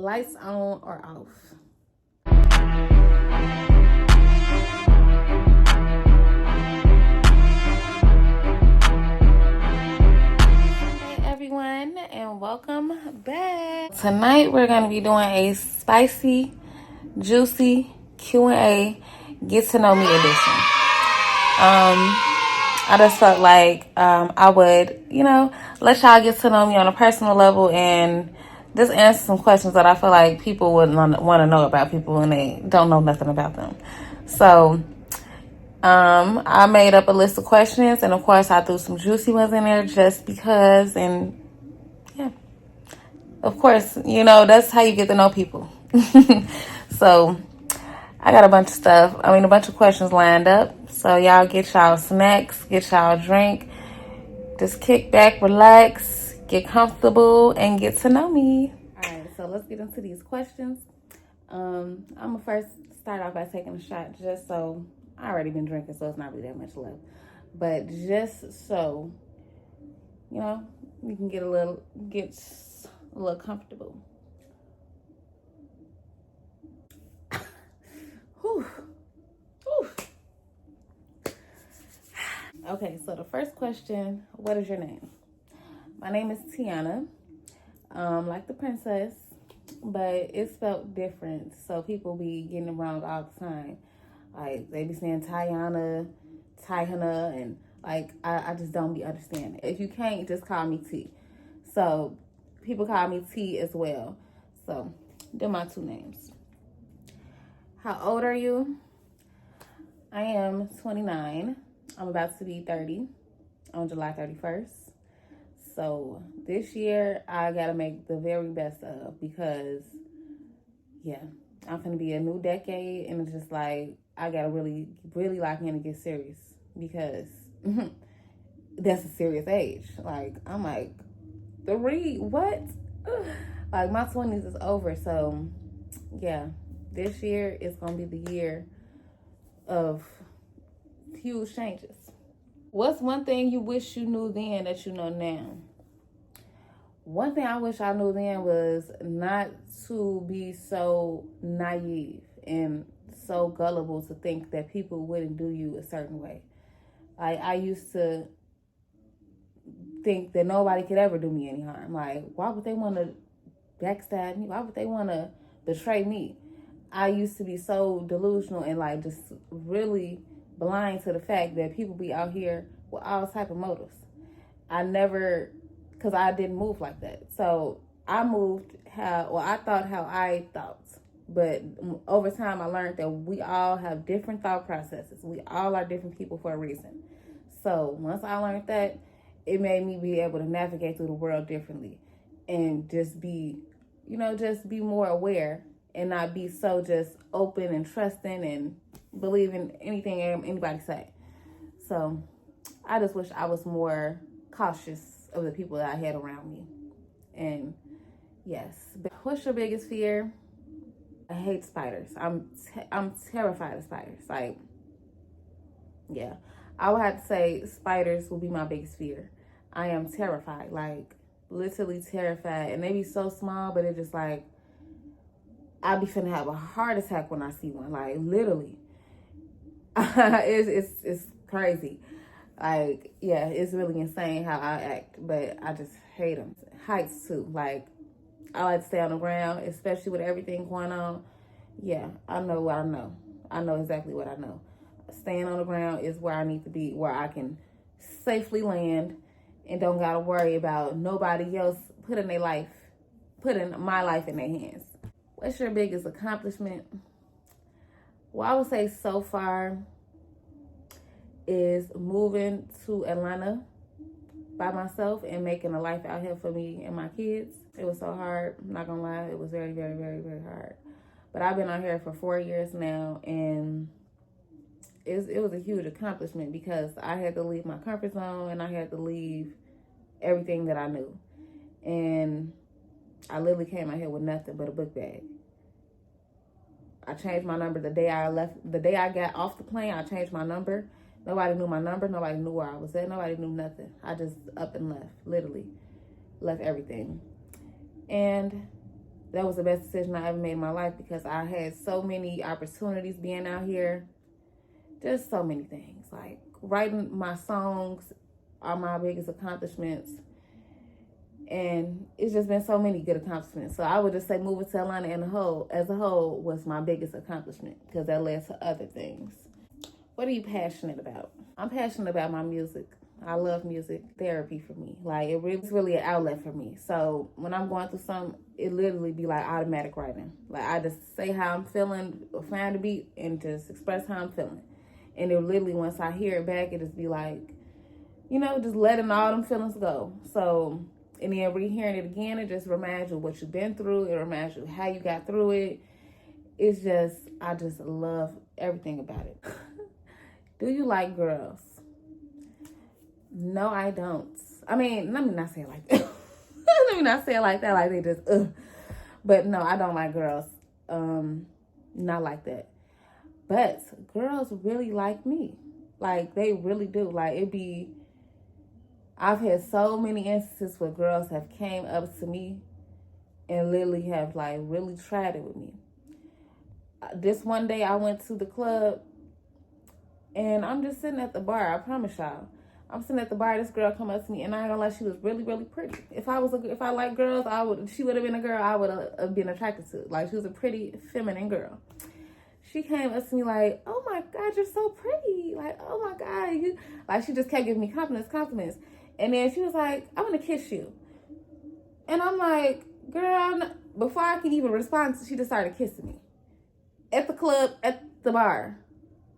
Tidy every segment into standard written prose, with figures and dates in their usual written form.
Lights on or off? Hey everyone, and welcome back. Tonight we're going to be doing a spicy, juicy Q&A get to know me edition. I just felt like I would, let y'all get to know me on a personal level and just answer some questions that I feel like people would want to know about people when they don't know nothing about them. So I made up a list of questions, and of course I threw some juicy ones in there just because, and yeah, of course, that's how you get to know people. So I got a bunch of questions lined up. So y'all get y'all snacks, get y'all drink. Just kick back, relax, get comfortable, and get to know me. All right, so let's get into these questions. I'm going to first start off by taking a shot just so I already been drinking, so it's not really that much left. But just so, you can get a little comfortable. Whew. Okay, so the first question, what is your name? My name is Tiana, like the princess, but it's spelled different, so people be getting it wrong all the time. Like, they be saying Tiana, and like, I just don't be understanding. If you can't, just call me T. So people call me T as well. So they're my two names. How old are you? I am 29. I'm about to be 30 on July 31st. So this year I gotta make the very best of, because I'm gonna be a new decade, and it's just like I gotta really, really lock in and get serious, because that's a serious age. Like, I'm like, what? Like, my 20s is over. So yeah, this year is gonna be the year of huge changes. What's one thing you wish you knew then that you know now? One thing I wish I knew then was not to be so naive and so gullible to think that people wouldn't do you a certain way. I used to think that nobody could ever do me any harm. Like, why would they want to backstab me? Why would they want to betray me? I used to be so delusional and like just really blind to the fact that people be out here with all type of motives. Because I didn't move like that. So I moved I thought how I thought. But over time, I learned that we all have different thought processes. We all are different people for a reason. So once I learned that, it made me be able to navigate through the world differently and just be more aware and not be so just open and trusting and believing anything anybody say. So I just wish I was more cautious of the people that I had around me. And yes, but what's your biggest fear? I hate spiders. I'm terrified of spiders. Like, yeah, I would have to say spiders will be my biggest fear. I am terrified, like literally terrified, and they be so small, but it's just like I be finna have a heart attack when I see one. Like, literally, it's crazy. Like, yeah, it's really insane how I act, but I just hate them. Heights too. Like, I like to stay on the ground, especially with everything going on. Yeah, I know what I know. I know exactly what I know. Staying on the ground is where I need to be, where I can safely land and don't gotta worry about nobody else putting my life in their hands. What's your biggest accomplishment? Well, I would say so far is moving to Atlanta by myself and making a life out here for me and my kids. It was so hard. I'm not gonna lie, it was very, very, very, very hard. But I've been out here for 4 years now, and it was a huge accomplishment because I had to leave my comfort zone and I had to leave everything that I knew. And I literally came out here with nothing but a book bag. I changed my number the day I left. The day I got off the plane, I changed my number. Nobody knew my number. Nobody knew where I was at. Nobody knew nothing. I just up and left, literally. Left everything. And that was the best decision I ever made in my life because I had so many opportunities being out here. Just so many things. Like writing my songs are my biggest accomplishments. And it's just been so many good accomplishments. So I would just say moving to Atlanta as a whole was my biggest accomplishment because that led to other things. What are you passionate about? I'm passionate about my music. I love music. Therapy for me. Like it's really an outlet for me. So when I'm going through something, it literally be like automatic writing. Like I just say how I'm feeling, find a beat, and just express how I'm feeling. And it literally, once I hear it back, it just be like, just letting all them feelings go. So, and then rehearing it again, it just reminds you what you've been through. It reminds you how you got through it. It's just, I just love everything about it. Do you like girls? No, I don't. I mean, let me not say it like that. Let me not say it like that, like they just, But no, I don't like girls. Not like that. But girls really like me. Like, they really do. Like, I've had so many instances where girls have came up to me and literally have, like, really tried it with me. This one day I went to the club and I'm just sitting at the bar. I promise y'all. I'm sitting at the bar. This girl come up to me, and I ain't gonna lie, she was really, really pretty. If I liked girls, she would have been a girl I would have been attracted to. Like, she was a pretty, feminine girl. She came up to me like, "Oh my God, you're so pretty!" Like, "Oh my God, she just kept giving me compliments. And then she was like, "I want to kiss you," and I'm like, "Girl," before I can even respond, she just started kissing me at the club, at the bar.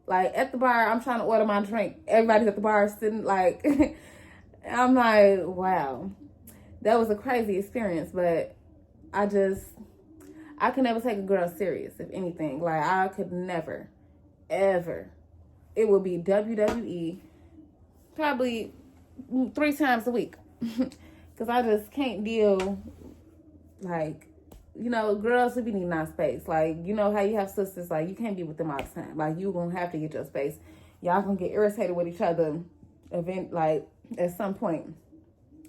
Like, at the bar, I'm trying to order my drink. Everybody's at the bar sitting, like, I'm like, wow. That was a crazy experience, but I could never take a girl serious, if anything. Like, I could never, ever. It would be WWE probably 3 times a week. Because I just can't deal, like, girls, we need our space. Like, how you have sisters, like, you can't be with them all the time. Like, you gonna have to get your space. Y'all gonna get irritated with each other at some point.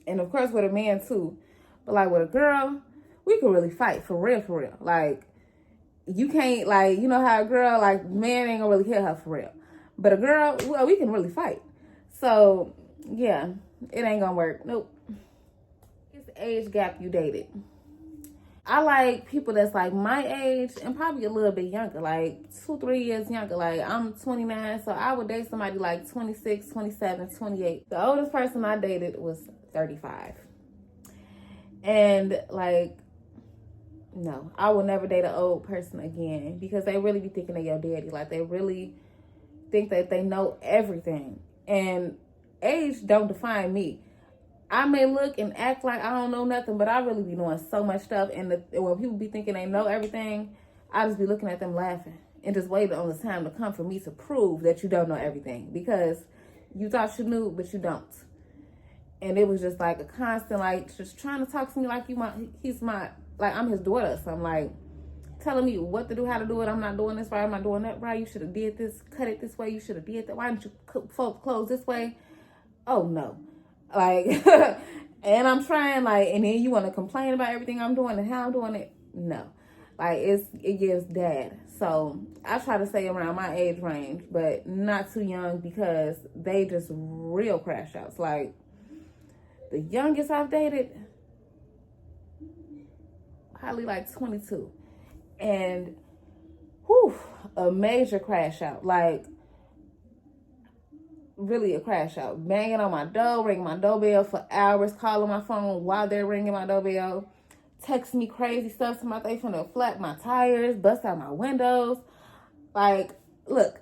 And of course with a man too. But like with a girl, we can really fight for real. Like, you can't, like, how a girl, like, man ain't gonna really hit her for real. But a girl, well, we can really fight. So yeah, it ain't gonna work. Nope. It's the age gap you dated. I like people that's like my age and probably a little bit younger, like 2-3 years younger. Like, I'm 29, so I would date somebody like 26, 27, 28. The oldest person I dated was 35. And like, no, I will never date an old person again because they really be thinking of your daddy. Like, they really think that they know everything. And age don't define me. I may look and act like I don't know nothing, but I really be knowing so much stuff. And when people be thinking they know everything, I just be looking at them laughing and just waiting on the time to come for me to prove that you don't know everything, because you thought you knew, but you don't. And it was just like a constant, like, just trying to talk to me like like I'm his daughter. So I'm like, telling me what to do, how to do it. I'm not doing this right. I'm not doing that right. You should have did this, cut it this way. You should have did that. Why didn't you fold the clothes this way? Oh no. Like, and I'm trying, like, and then you want to complain about everything I'm doing and how I'm doing it? No. Like, it gives dad. So I try to stay around my age range, but not too young, because they just real crash outs. Like, the youngest I've dated, probably like 22. And, a major crash out. Like, really a crash out. Banging on my door, ringing my doorbell for hours, calling my phone while they're ringing my doorbell, texting me crazy stuff to my they finna flat my tires, bust out my windows. Like, look,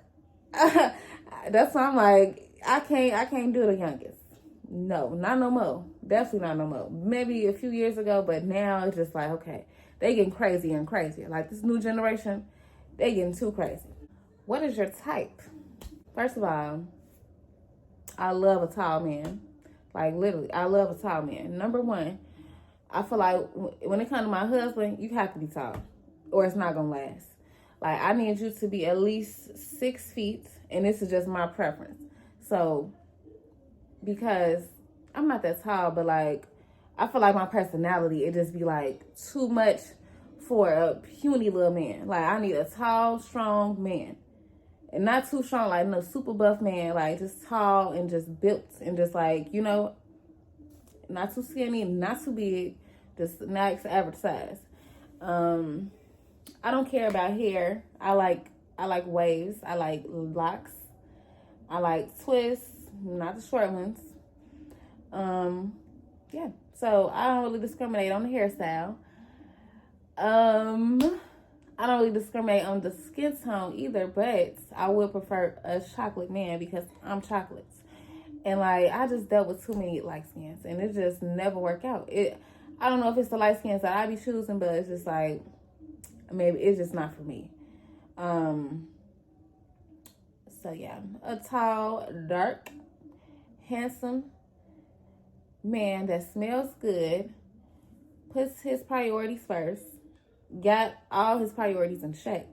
that's why I'm like, I can't do the youngest. No, not no more. Definitely not no more. Maybe a few years ago, but now it's just like, okay, they getting crazier and crazier. Like, this new generation, they getting too crazy. What is your type? First of all, I love a tall man. Like, literally, I love a tall man. Number one, I feel like when it comes to my husband, you have to be tall, or it's not going to last. Like, I need you to be at least 6 feet, and this is just my preference. So, because I'm not that tall, but, like, I feel like my personality, it just be, like, too much for a puny little man. Like, I need a tall, strong man. And not too strong, like no super buff man. Like, just tall and just built and just like, you know, not too skinny, not too big. Just nice average size. I don't care about hair. I like waves. I like locks. I like twists, not the short ones. Yeah. So I don't really discriminate on the hairstyle. I don't really discriminate on the skin tone either, but I would prefer a chocolate man because I'm chocolate. And like, I just dealt with too many light skins and it just never worked out. I don't know if it's the light skins that I be choosing, but it's just like, maybe it's just not for me. So yeah, a tall, dark, handsome man that smells good, puts his priorities first, got all his priorities in check.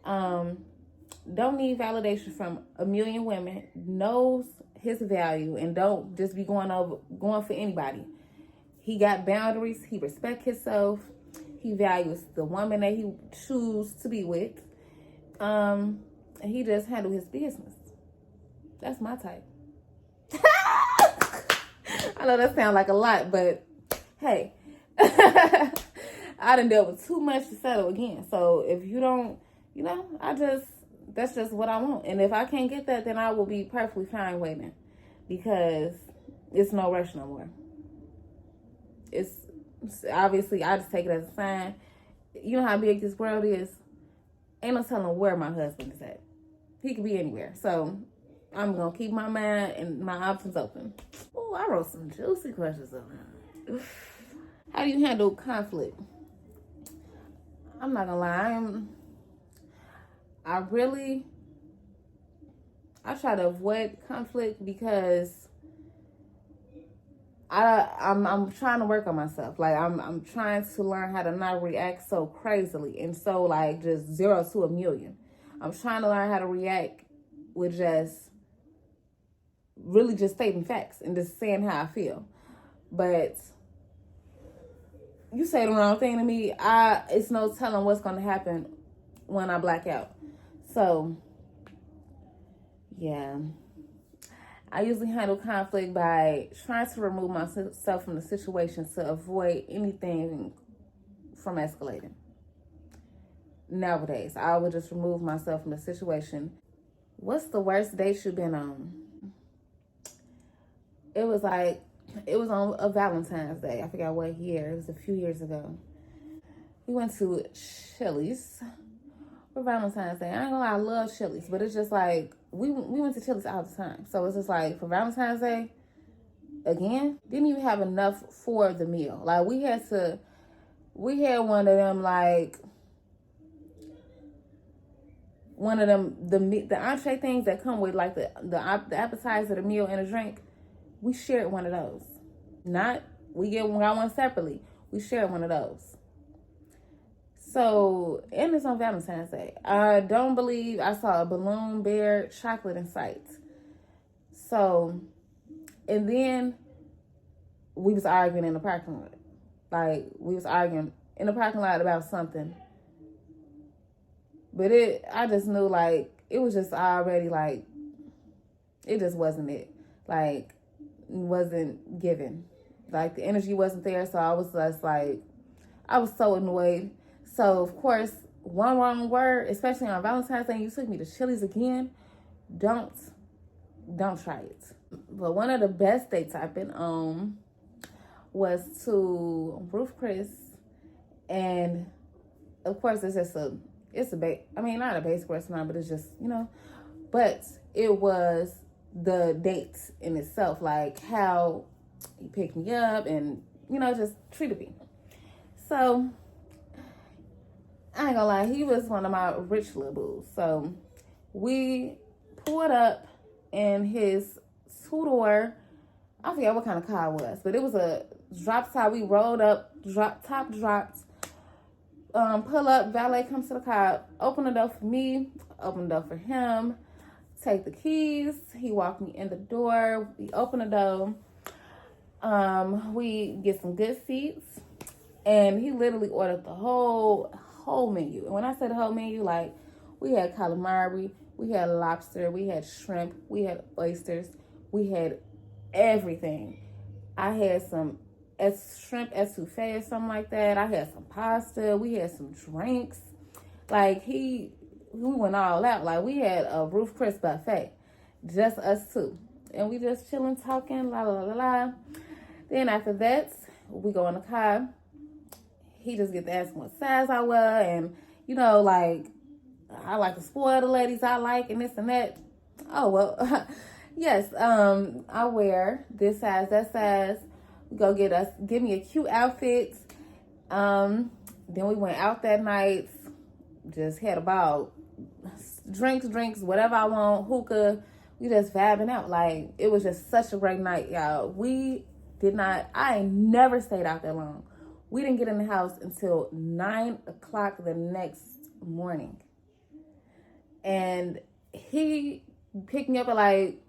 Don't need validation from a million women, knows his value, and don't just be going for anybody. He got boundaries, he respects himself, he values the woman that he chooses to be with. And he just handle his business. That's my type. I know that sounds like a lot, but hey, I done dealt with too much to settle again. So if you don't, you know, that's just what I want. And if I can't get that, then I will be perfectly fine waiting, because it's no rush no more. It's obviously, I just take it as a sign. You know how big this world is? Ain't no telling where my husband is at. He could be anywhere. So I'm going to keep my mind and my options open. Oh, I wrote some juicy questions up here. How do you handle conflict? I'm not going to lie. I try to avoid conflict because I'm trying to work on myself. Like, I'm trying to learn how to not react so crazily and so like just 0 to a million. I'm trying to learn how to react with just really just stating facts and just saying how I feel. But you say the wrong thing to me, it's no telling what's going to happen when I black out. So yeah, I usually handle conflict by trying to remove myself from the situation to avoid anything from escalating. Nowadays, I would just remove myself from the situation. What's the worst date you've been on? It was on a Valentine's Day. I forgot what year. It was a few years ago. We went to Chili's for Valentine's Day. I ain't gonna lie, I love Chili's, but it's just like, we went to Chili's all the time. So it's just like, for Valentine's Day, again, didn't even have enough for the meal. Like, we had one of them, like, the entree things that come with like the appetizer, the meal, and a drink. We shared one of those. Not, we got one separately. We shared one of those. So, and it's on Valentine's Day. I don't believe I saw a balloon bear chocolate in sight. So, and then we was arguing in the parking lot. Like, we was arguing in the parking lot about something. But I just knew, like, it was just already, like, it just wasn't it. Like, wasn't given. Like, the energy wasn't there, so I was just, like, I was so annoyed. So, of course, one wrong word, especially on Valentine's Day, you took me to Chili's again, don't try it. But one of the best dates I've been on was to Ruth Chris, and, of course, it's just not a basic restaurant, but it's just, you know, but it was the dates in itself, like how he picked me up and, you know, just treated me. So, I ain't gonna lie, he was one of my rich little boos. So, we pulled up in his two-door, I forget what kind of car it was, but it was a drop top. We rolled up, top dropped, pull up, valet comes to the car, open the door for me, open the door for him, take the keys, he walked me in the door, we open the door, we get some good seats, And he literally ordered the whole menu. And when I say the whole menu, like, we had calamari, we had lobster, we had shrimp, we had oysters, we had everything. I had some shrimp etouffee or something like that. I had some pasta. We had some drinks. Like, we went all out. Like, we had a Ruth Chris buffet, just us two, and we just chilling, talking, la la la la. Then after that, we go in the car. He just gets to ask what size I wear, and like, I like to spoil the ladies I like, and this and that. Oh well, yes. I wear this size, that size. Give me a cute outfit. Then we went out that night. Just had about drinks, whatever I want, hookah. We just vibing out. Like, it was just such a great night, y'all. I ain't never stayed out that long. We didn't get in the house until 9 o'clock the next morning. And he picked me up at like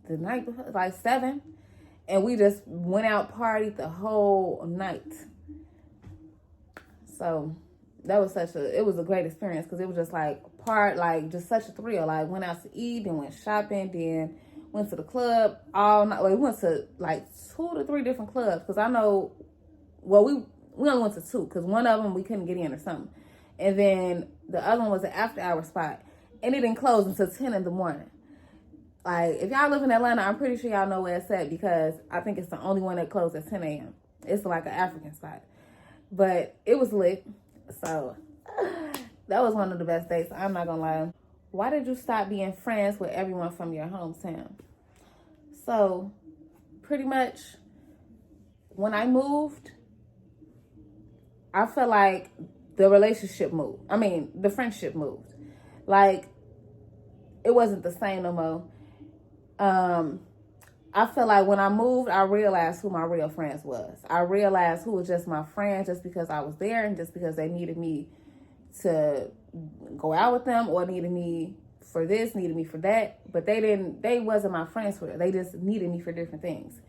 the night before, like 7. And we just went out, partied the whole night. So it was a great experience, because it was just like just such a thrill. Like, went out to eat, then went shopping, then went to the club all night. Well, we went to like 2 to 3 different clubs, because I know, well, we only went to 2, because one of them we couldn't get in or something. And then the other one was an after hour spot, and it didn't close until 10 in the morning. Like, if y'all live in Atlanta, I'm pretty sure y'all know where it's at, because I think it's the only one that closed at 10 a.m. It's like an African spot. But it was lit. So that was one of the best days. I'm not gonna lie. Why did you stop being friends with everyone from your hometown? So pretty much when I moved, I felt like the friendship moved. Like, it wasn't the same no more. I feel like when I moved, I realized who my real friends was. I realized who was just my friends just because I was there, and just because they needed me to go out with them, or needed me for this, needed me for that. But they wasn't my friends for it. They just needed me for different things.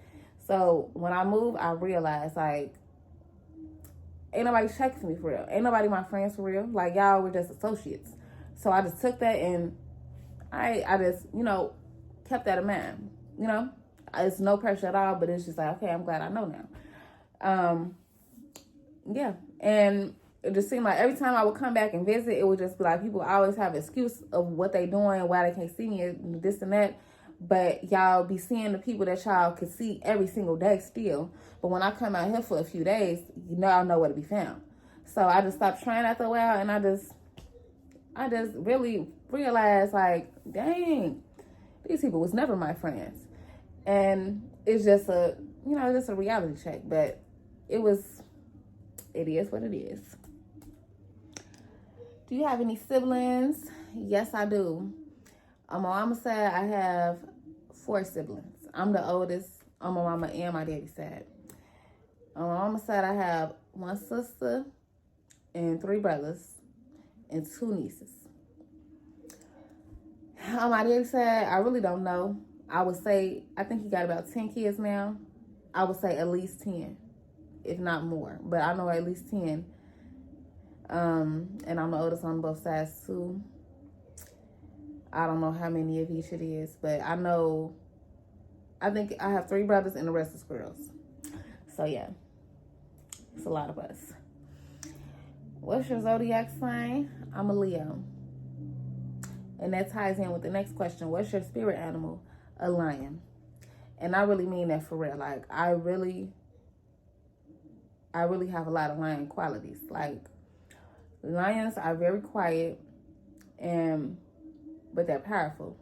So when I moved, I realized, like, ain't nobody checking me for real. Ain't nobody my friends for real. Like, y'all were just associates. So I just took that, and I just, kept that in mind, It's no pressure at all, but it's just like, okay, I'm glad I know now. Yeah. And it just seemed like every time I would come back and visit, it would just be like, people always have an excuse of what they doing, why they can't see me, and this and that. But y'all be seeing the people that y'all could see every single day still. But when I come out here for a few days, I'll know where to be found. So I just stopped trying after a while, and I just really realized, like, dang, these people was never my friends. And it's just a reality check. But it is what it is. Do you have any siblings? Yes, I do. On my mama's side, I have 4 siblings. I'm the oldest on my mama and my daddy's side. On my mama's side, I have 1 sister and 3 brothers and 2 nieces. On my daddy's side, I really don't know. I would say, I think he got about 10 kids now. I would say at least 10, if not more. But I know at least 10. And I'm the oldest on both sides too. I don't know how many of each it is, but I think I have 3 brothers and the rest is girls. So yeah, it's a lot of us. What's your zodiac sign? I'm a Leo. And that ties in with the next question. What's your spirit animal? A lion. And I really mean that for real. Like, I really have a lot of lion qualities. Like, lions are very quiet, but they're powerful,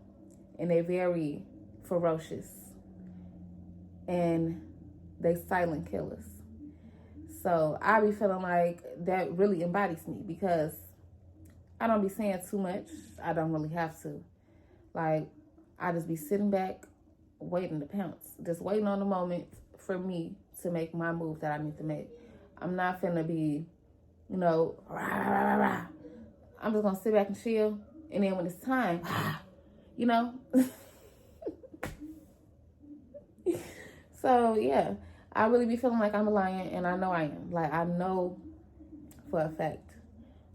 and they're very ferocious, and they silent killers. So I be feeling like that really embodies me, because I don't be saying too much. I don't really have to. Like, I just be sitting back, waiting to pounce, just waiting on the moment for me to make my move that I need to make. I'm not finna be, rah, rah, rah. I'm just gonna sit back and chill, and then when it's time, So yeah, I really be feeling like I'm a lion, and I know I am. Like, I know for a fact.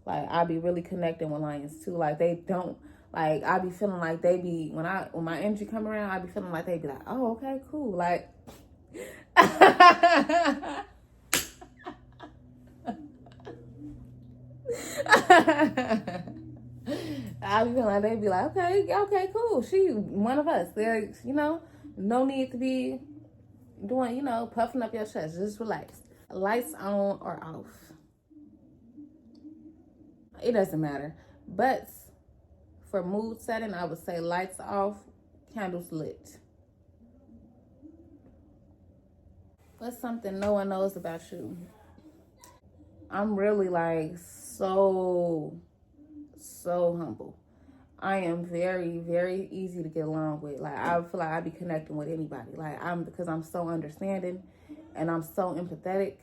Like, I be really connecting with lions too. Like, they don't, like, I be feeling like they be, when my energy come around, I be feeling like they be like, oh, okay, cool. Like, I be feeling like they be like, okay, cool. She one of us. There, no need to be doing, puffing up your chest. Just relax. Lights on or off. It doesn't matter. But for mood setting, I would say lights off, candles lit. What's something no one knows about you? I'm really like so humble. I am very, very easy to get along with. Like, I feel like I be connecting with anybody. Like, because I'm so understanding and I'm so empathetic,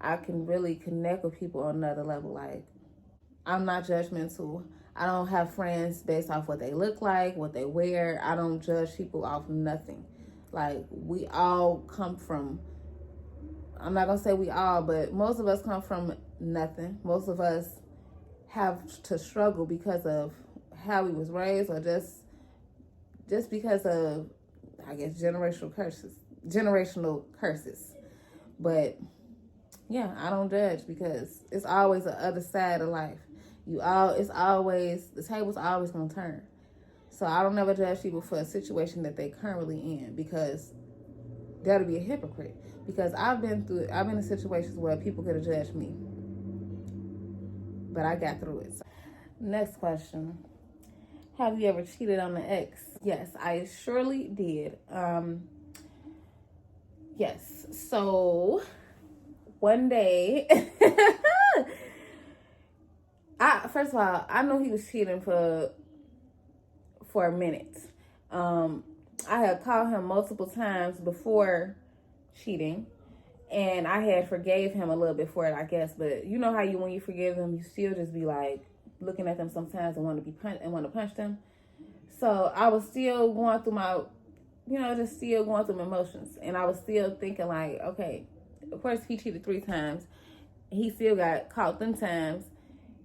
I can really connect with people on another level. Like, I'm not judgmental. I don't have friends based off what they look like, what they wear. I don't judge people off nothing. Like, we all come from, I'm not going to say we all, but most of us come from nothing. Most of us have to struggle because of how we was raised, or just because of, I guess, generational curses. But yeah, I don't judge, because it's always the other side of life. The table's always gonna turn. So I don't never judge people for a situation that they currently in, because that'll be a hypocrite. Because I've been in situations where people could have judged me, but I got through it. So, next question. Have you ever cheated on an ex? Yes, I surely did. Yes. So one day, first of all, I knew he was cheating for a minute. I had called him multiple times before cheating, and I had forgave him a little bit for it, I guess. But you know how when you forgive them, you still just be like looking at them sometimes and want to punch them. So I was still going through my, still going through my emotions, and I was still thinking like, okay, of course he cheated 3 times, he still got caught them times.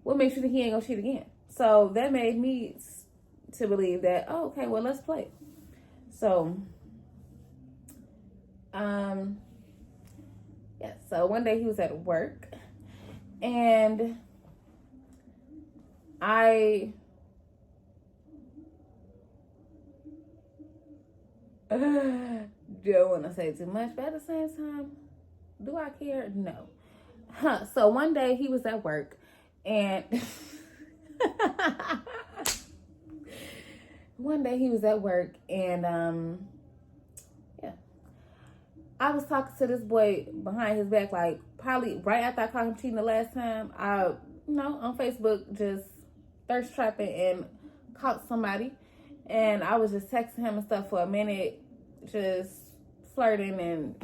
What makes you think he ain't gonna cheat again? So that made me to believe that, oh, okay, well, let's play. So, yeah. So one day he was at work, and I don't want to say too much, but at the same time, do I care? No. So one day he was at work, and yeah, I was talking to this boy behind his back, like probably right after I caught him cheating the last time. I, on Facebook, just thirst trapping and caught somebody, and I was just texting him and stuff for a minute, just flirting and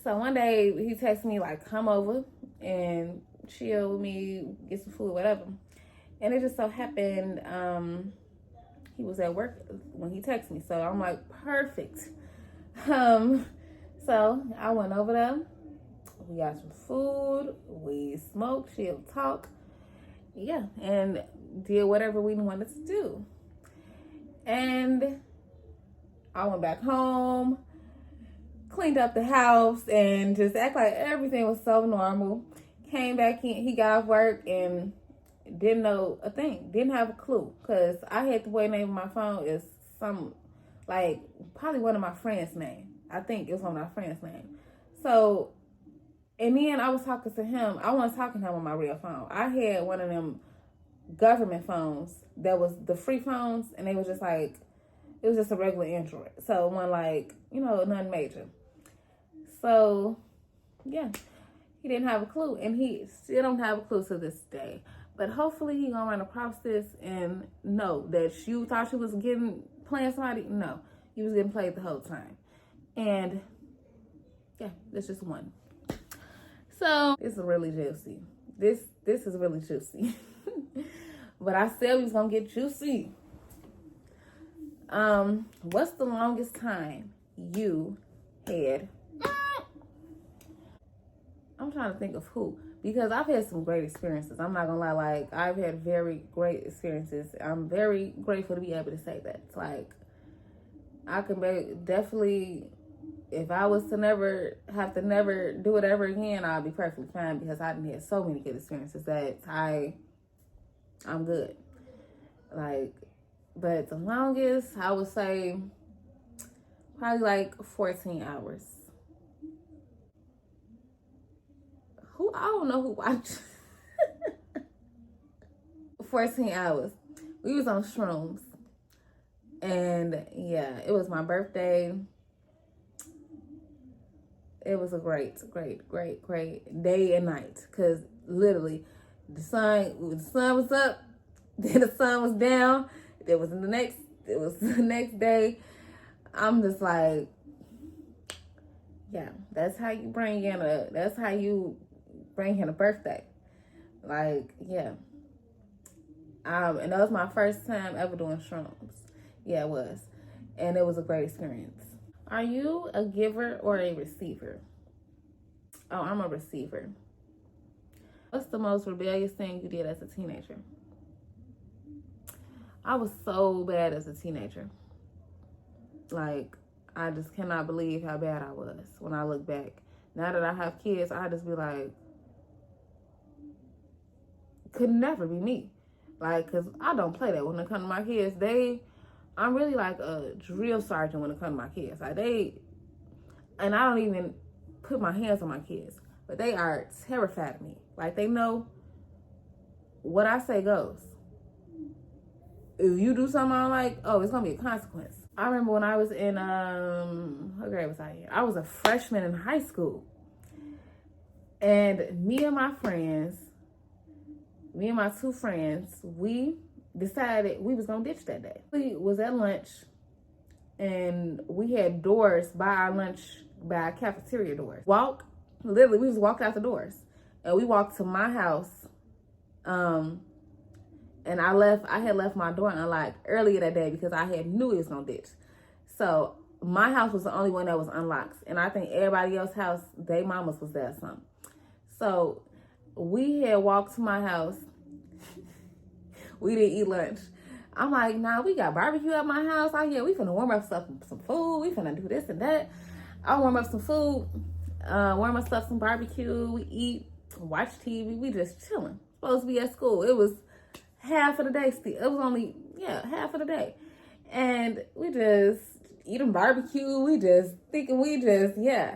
So one day he texted me like, come over and chill with me, get some food, whatever. And it just so happened he was at work when he texted me. So I'm like, perfect. So I went over there. We got some food. We smoked, chill, talk. Yeah, and did whatever we wanted to do. And I went back home, cleaned up the house, and just act like everything was so normal. Came back in, he got off work and didn't know a thing, didn't have a clue, because I had the boy name on my phone is probably one of my friends' name. I think it was one of my friends' name. So, and then I was talking to him. I wasn't talking to him on my real phone. I had one of them government phones that was the free phones, and they was just like, it was just a regular Android. So one nothing major. So, yeah, he didn't have a clue, and he still don't have a clue to this day. But hopefully he gonna run across this and know that you thought you was playing somebody. No, you was getting played the whole time. And yeah, that's just one. So it's really juicy. This is really juicy. But I said we was gonna get juicy. What's the longest time you had I'm trying to think of who, because I've had some great experiences. I'm not gonna lie, like I've had very great experiences. I'm very grateful to be able to say that. It's like I can definitely, if I was to never have to never do it ever again, I'll be perfectly fine, because I didn't have so many good experiences that I'm good. Like, but the longest I would say probably like 14 hours. I don't know who watched 14 hours. We was on shrooms. And yeah, it was my birthday. It was a great day and night. Cause literally the sun was up, then the sun was down. It was the next day. I'm just like, yeah, that's how you bring in a birthday. Like, yeah. And that was my first time ever doing shrooms. Yeah, it was. And it was a great experience. Are you a giver or a receiver? Oh, I'm a receiver. What's the most rebellious thing you did as a teenager? I was so bad as a teenager. Like, I just cannot believe how bad I was when I look back. Now that I have kids, I just be like, could never be me. Like, because I don't play that when it comes to my kids. I'm really like a drill sergeant when it comes to my kids. Like, and I don't even put my hands on my kids, but they are terrified of me. Like, they know what I say goes. If you do something I don't like, oh, it's going to be a consequence. I remember when I was in, what grade was I in? I was a freshman in high school. And me and my two friends, we decided we was going to ditch that day. We was at lunch, and we had doors by our cafeteria doors. Literally, we just walked out the doors. And we walked to my house, and I had left my door unlocked earlier that day because I had knew it was gonna ditch. So my house was the only one that was unlocked. And I think everybody else's house, their mamas was there or something. So we had walked to my house. We didn't eat lunch. I'm like, nah, we got barbecue at my house. Oh yeah, we finna warm up some food. We finna do this and that. I'll warm up some food, warm up some barbecue. We eat, watch TV. We just chilling. Supposed to be at school. It was half of the day still. It was only, half of the day. And we just eating barbecue. We just thinking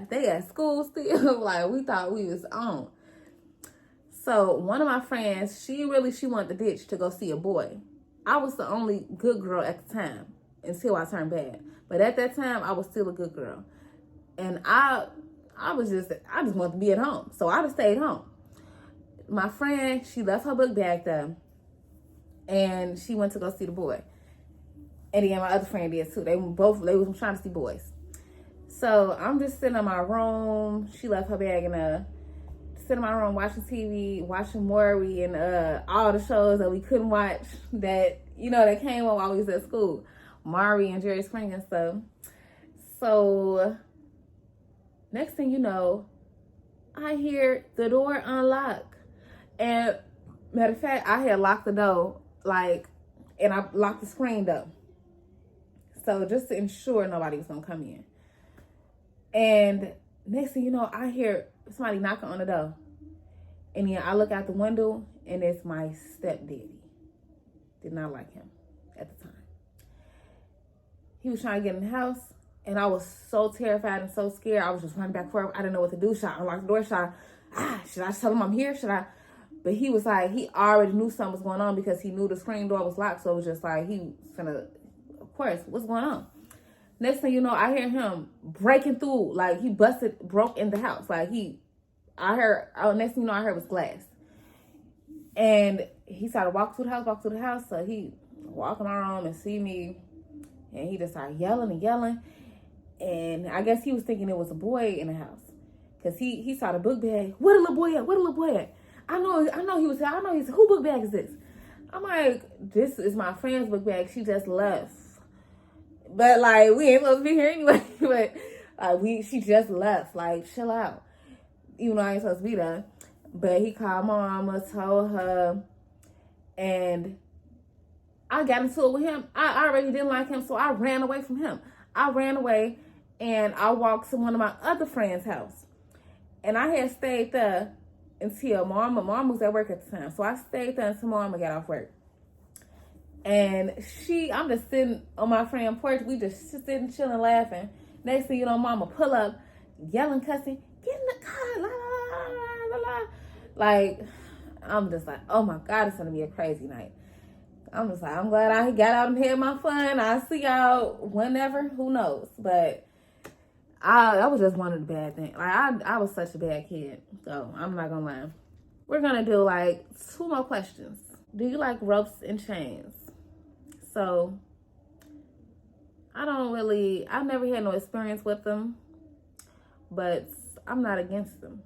they at school still. Like, we thought we was on. So one of my friends, she wanted the ditch to go see a boy. I was the only good girl at the time until I turned bad. But at that time, I was still a good girl. And I just wanted to be at home. So I just stayed home. My friend, she left her book bag there. And she went to go see the boy. And then my other friend did too. They was trying to see boys. So I'm just sitting in my room. She left her bag in there. Sitting in my room watching TV, watching Maury and all the shows that we couldn't watch that came on while we was at school. Maury and Jerry Springer and stuff. So next thing you know, I hear the door unlock. And matter of fact, I had locked the door, and I locked the screen though. So just to ensure nobody was gonna come in. And next thing you know, I hear somebody knocking on the door. And then I look out the window, and it's my stepdaddy. Did not like him at the time. He was trying to get in the house, and I was so terrified and so scared. I was just running back and forth. I didn't know what to do. Should I unlock the door? Should I tell him I'm here? But he was like, he already knew something was going on because he knew the screen door was locked. So it was just like, he was gonna, of course, what's going on? Next thing you know, I hear him breaking through. Like, he broke in the house. Like, next thing you know, I heard was glass. And he started walking through the house. So he walking around and see me. And he just started yelling and yelling. And I guess he was thinking it was a boy in the house. Because he saw the book bag. Where the little boy at? I know he was, who book bag is this? I'm like, this is my friend's book bag. She just left. But we ain't supposed to be here anyway. But she just left. Chill out. even though I ain't supposed to be there. But he called my mama, told her, and I got into it with him. I already didn't like him, so I ran away from him. I ran away, and I walked to one of my other friends' house. And I had stayed there until mom was at work at the time. So I stayed there until mama got off work. And I'm just sitting on my friend's porch. We just sitting, chilling, laughing. Next thing you know, mama pull up, yelling, cussing, get in the car, la, la, la, la, la. Like, I'm just like, oh my God, it's going to be a crazy night. I'm just like, I'm glad I got out and had my fun. I'll see y'all whenever, who knows. But I was just one of the bad things. Like, I was such a bad kid. So, I'm not going to lie. We're going to do, like, 2 more questions. Do you like ropes and chains? So, I've never had no experience with them. But I'm not against them.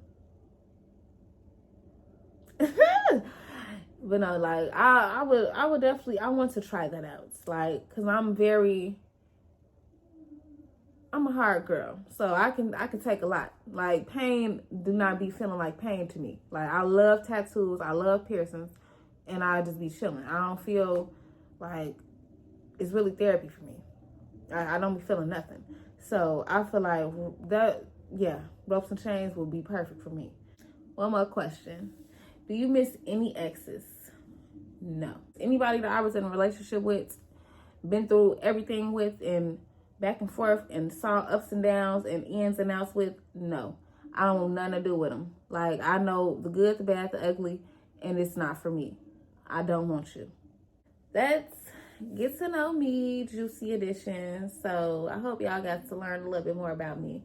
But no, like, I would definitely, I want to try that out. Like, because I'm a hard girl, so I can take a lot. Like, pain do not be feeling like pain to me. Like, I love tattoos, I love piercings, and I just be chilling. I don't feel like it's really therapy for me. I don't be feeling nothing. So I feel like that, yeah, ropes and chains will be perfect for me. One more question. Do you miss any exes? No. Anybody that I was in a relationship with, been through everything with, and back and forth, and saw ups and downs and ins and outs with, no. I don't want nothing to do with them. Like, I know the good, the bad, the ugly, and it's not for me. I don't want you. That's Get to Know Me, Juicy Edition. So I hope y'all got to learn a little bit more about me.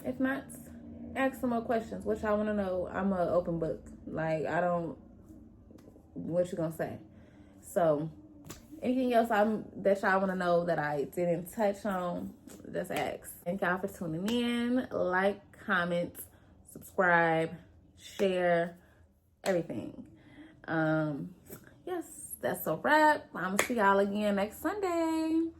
If not, ask some more questions. What y'all want to know? I'm an open book. Like, what you gonna say? So, anything else that y'all want to know that I didn't touch on, just ask. Thank y'all for tuning in. Like, comment, subscribe, share, everything. Yes, that's a wrap. I'm gonna see y'all again next Sunday.